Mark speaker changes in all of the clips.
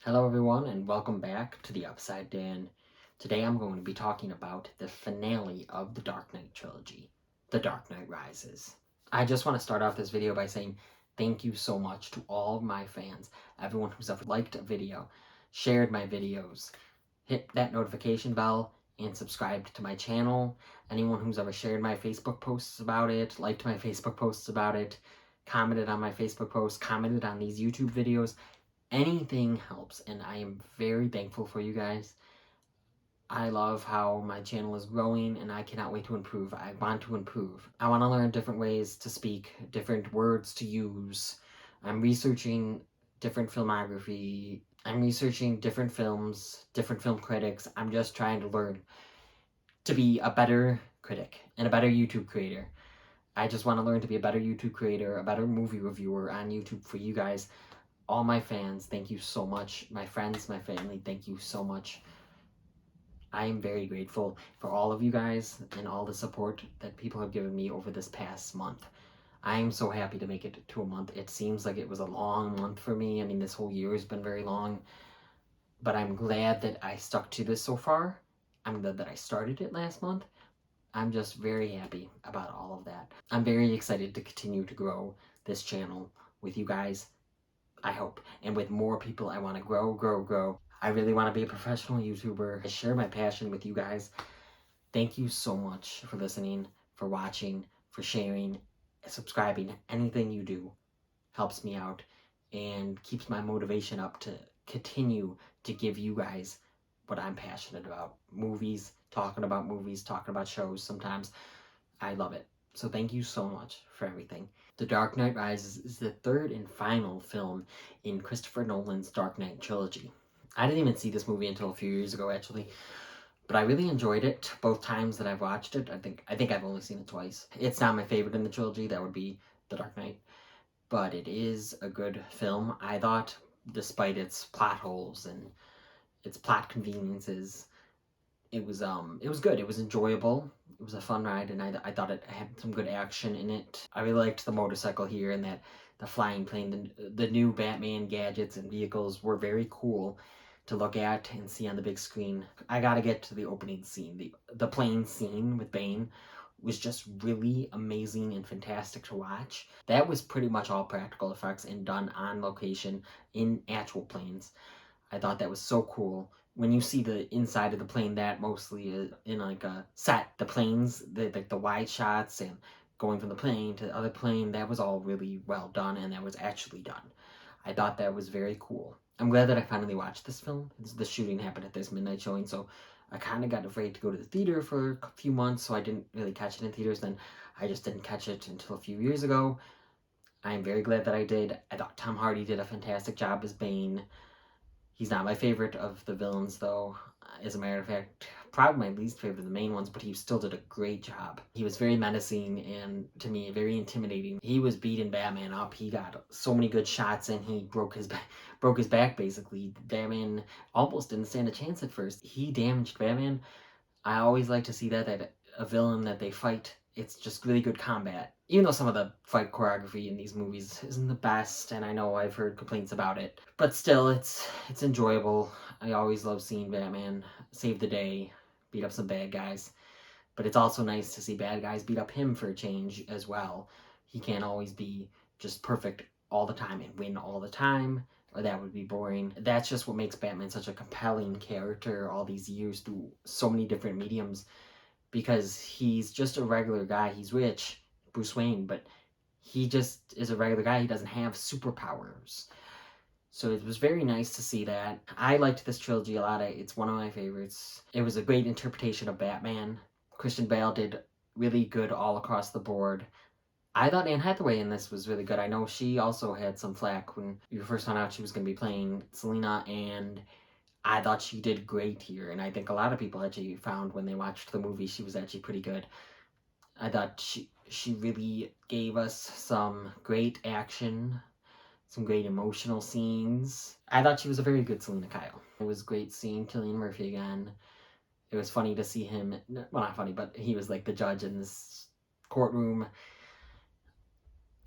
Speaker 1: Hello everyone and welcome back to the Upside Dan. Today I'm going to be talking about the finale of the Dark Knight trilogy, The Dark Knight Rises. I just want to start off this video by saying thank you so much to all of my fans, everyone who's ever liked a video, shared my videos, hit that notification bell, and subscribed to my channel. Anyone who's ever shared my Facebook posts about it, liked my Facebook posts about it, commented on my Facebook posts, commented on these YouTube videos, anything helps, and I am very thankful for you guys. I love how my channel is growing and I cannot wait to improve. I want to improve. I want to learn different ways to speak, different words to use. I'm researching different filmography. I'm researching different films, different film critics. I'm just trying to learn to be a better critic and a better YouTube creator. I just want to learn to be a better YouTube creator, a better movie reviewer on YouTube for you guys. All my fans, thank you so much. My friends, my family, thank you so much. I am very grateful for all of you guys and all the support that people have given me over this past month. I am so happy to make it to a month. It seems like it was a long month for me. I mean, this whole year has been very long, but I'm glad that I stuck to this so far. I'm glad that I started it last month. I'm just very happy about all of that. I'm very excited to continue to grow this channel with you guys, I hope. And with more people, I want to grow. I really want to be a professional YouTuber. I share my passion with you guys. Thank you so much for listening, for watching, for sharing, subscribing. Anything you do helps me out and keeps my motivation up to continue to give you guys what I'm passionate about. Movies, talking about shows sometimes. I love it. So thank you so much for everything. The Dark Knight Rises is the third and final film in Christopher Nolan's Dark Knight trilogy. I didn't even see this movie until a few years ago, actually, but I really enjoyed it both times that I've watched it. I think I've only seen it twice. It's not my favorite in the trilogy. That would be The Dark Knight, but it is a good film. I thought, despite its plot holes and its plot conveniences, it was good. It was enjoyable. It was a fun ride, and I thought it had some good action in it. I really liked the motorcycle here, and that the flying plane, the new Batman gadgets and vehicles were very cool to look at and see on the big screen. I gotta get to the opening scene. The plane scene with Bane was just really amazing and fantastic to watch. That was pretty much all practical effects and done on location in actual planes. I thought that was so cool. When you see the inside of the plane, that mostly is in like a set, the planes, like the wide shots and going from the plane to the other plane, that was all really well done and that was actually done. I thought that was very cool. I'm glad that I finally watched this film. The shooting happened at this midnight showing, so I kind of got afraid to go to the theater for a few months, so I didn't really catch it in theaters. Then I just didn't catch it until a few years ago. I am very glad that I did. I thought Tom Hardy did a fantastic job as Bane. He's not my favorite of the villains, though. As a matter of fact, probably my least favorite of the main ones, but he still did a great job. He was very menacing and, to me, very intimidating. He was beating Batman up. He got so many good shots and he broke his back, basically. Batman almost didn't stand a chance at first. He damaged Batman. I always like to see that a villain that they fight, it's just really good combat. Even though some of the fight choreography in these movies isn't the best, and I know I've heard complaints about it, but still, it's enjoyable. I always love seeing Batman save the day, beat up some bad guys, but it's also nice to see bad guys beat up him for a change as well. He can't always be just perfect all the time and win all the time, or that would be boring. That's just what makes Batman such a compelling character all these years through so many different mediums, because he's just a regular guy. He's rich, Bruce Wayne, but he just is a regular guy. He doesn't have superpowers. So it was very nice to see that. I liked this trilogy a lot. It's one of my favorites. It was a great interpretation of Batman. Christian Bale did really good all across the board. I thought Anne Hathaway in this was really good. I know she also had some flack when you first found out she was going to be playing Selina, and I thought she did great here. And I think a lot of people actually found when they watched the movie she was actually pretty good. I thought she really gave us some great action, some great emotional scenes. I thought she was a very good Selina Kyle. It was great seeing Cillian Murphy again. It was funny to see him, well, not funny, but he was like the judge in this courtroom.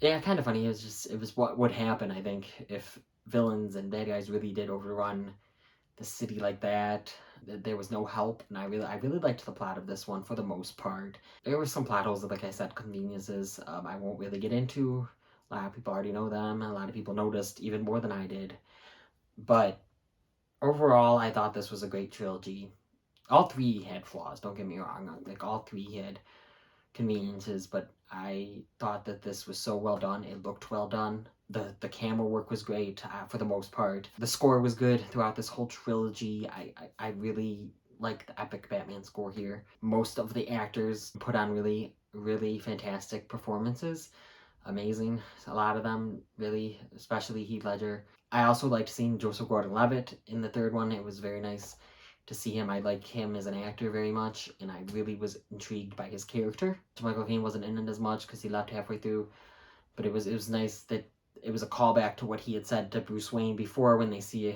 Speaker 1: Yeah, kind of funny. It was what would happen, I think, if villains and bad guys really did overrun the city like that. There was no help, and I really liked the plot of this one for the most part. There were some plot holes, like I said, conveniences. I won't really get into. A lot of people already know them. A lot of people noticed even more than I did. But overall, I thought this was a great trilogy. All three had flaws, don't get me wrong. Like, all three had conveniences, but I thought that this was so well done. It looked well done. The camera work was great for the most part. The score was good throughout this whole trilogy. I really like the epic Batman score here. Most of the actors put on really fantastic performances. Amazing. A lot of them, really, especially Heath Ledger. I also liked seeing Joseph Gordon-Levitt in the third one. It was very nice to see him. I like him as an actor very much, and I really was intrigued by his character. Michael Caine wasn't in it as much because he left halfway through, but it was nice that it was a callback to what he had said to Bruce Wayne before when he sees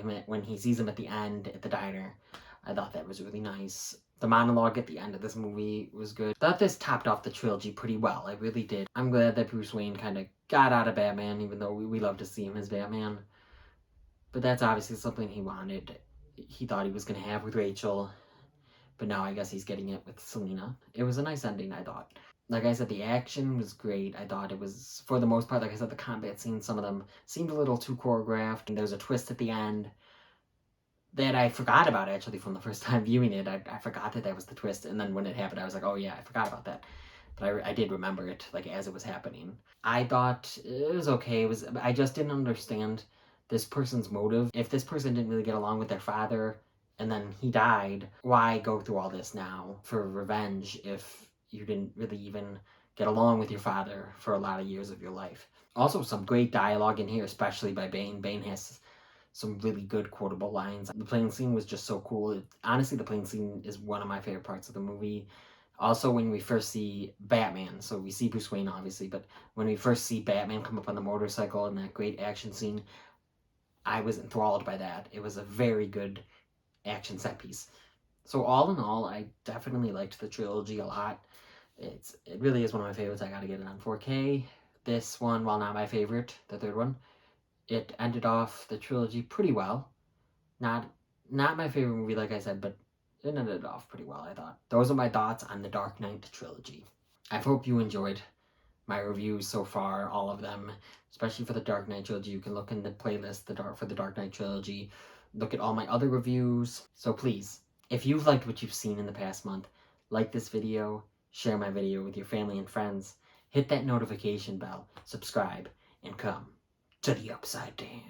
Speaker 1: him at the end at the diner. I thought that was really nice. The monologue at the end of this movie was good. I thought this topped off the trilogy pretty well. I really did. I'm glad that Bruce Wayne kind of got out of Batman, even though we love to see him as Batman. But that's obviously something he wanted. He thought he was going to have with Rachel, but now I guess he's getting it with Selina. It was a nice ending, I thought. Like I said, the action was great. I thought it was, for the most part, like I said, the combat scenes, some of them seemed a little too choreographed. And there's a twist at the end that I forgot about, actually, from the first time viewing it. I forgot that was the twist, and then when it happened, I was like, oh yeah, I forgot about that. But I did remember it, like, as it was happening. I thought it was okay. I just didn't understand this person's motive. If this person didn't really get along with their father, and then he died, why go through all this now for revenge if you didn't really even get along with your father for a lot of years of your life? Also, some great dialogue in here, especially by Bane. Bane has some really good quotable lines. The plane scene was just so cool. Honestly, the plane scene is one of my favorite parts of the movie. Also, when we first see Batman, so we see Bruce Wayne, obviously, but when we first see Batman come up on the motorcycle in that great action scene, I was enthralled by that. It was a very good action set piece. So all in all, I definitely liked the trilogy a lot. It really is one of my favorites. I gotta get it on 4K. This one, while not my favorite, the third one, it ended off the trilogy pretty well. Not my favorite movie, like I said, but it ended it off pretty well, I thought. Those are my thoughts on the Dark Knight trilogy. I hope you enjoyed my reviews so far, all of them, especially for the Dark Knight trilogy. You can look in the playlist for the Dark Knight trilogy, look at all my other reviews. So please, if you've liked what you've seen in the past month, like this video, share my video with your family and friends, hit that notification bell, subscribe, and come to the Upside Dan.